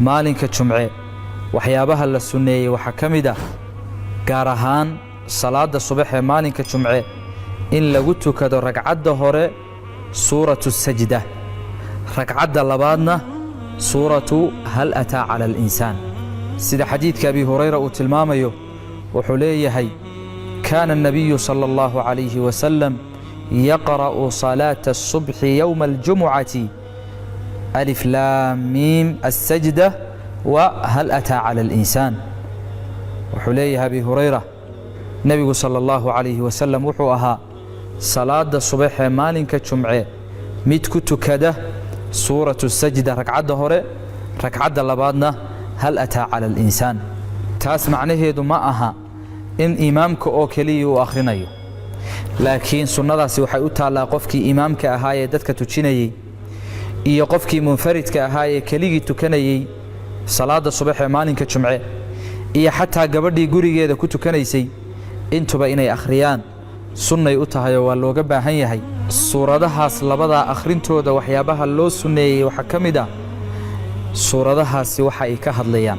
maalinka jumce waxyaabaha la sunneeyey waxaa ka mid ah gaar ahaan salaada subax ee maalinka jumce in lagu tukado ragcadda hore suuratu sajda, ragcadda labaadna suuratu hal ataa cala alinsaan. sida xadiidka abi hurayra uu tilmaamayo wuxuu leeyahay kaana الnabiyu salى اllahu عalayhi wasalam yaqra'u salaata الصubxi yowma اljumucati alif laam miim asajda wa hal ataa cala alinsaan. wuxuu leeyahay abi hurayra nebigu salى اllahu عalayhi wasalam wuxuu ahaa salaada subaxee maalinka jumce mid ku tukada suuratu sajda ragcadda hore, ragcadda labaadna hal ataa cala alinsaan. taas macnaheedu ma aha in imaamka oo keliya uu akhrinayo, laakiin sunnadaasi waxay u taallaa qofkii imaamka ahaa ee dadka tujinayey iyo qofkii munfaridka ahaa ee keligii tukanayey salaada subax ee maalinka jumce iyo xataa gabadhii gurigeeda ku tukanaysay intuba inay akhriyaan sunnay u tahayoo waa looga baahan yahay. suuradahaas labadaa akhrintooda waxyaabaha loo sunneeyey waxaa ka mid ah suuradahaasi waxa ay ka hadlayaan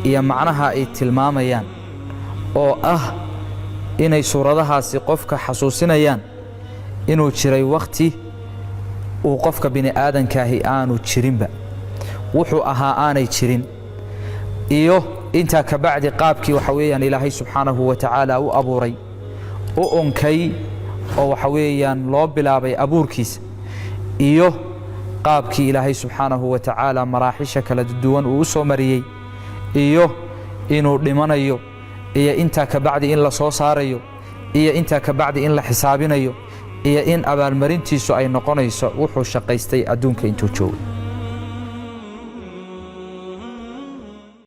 iyo macnaha ay tilmaamayaan oo ah inay suuradahaasi qofka xasuusinayaan inuu jiray wakhti uu qofka bini aadankaahi aanu jirinba, wuxuu ahaa aanay jirin, iyo intaa ka bacdi qaabkii waxa weeyaan ilaahay subxaanahu wa tacaala u abuuray u unkay oo waxa weeyaan loo bilaabay abuurkiisa, iyo qaabkii ilaahay subxaanahu wa tacaala maraaxisha kala duwan uu u soo mariyey, iyo inuu dhimanayo, iyo intaa ka bacdi in la soo saarayo, iyo intaa ka bacdi in la xisaabinayo, iyo in abaalmarintiisu ay noqonayso wuxuu shaqaystay adduunka intuu joogay.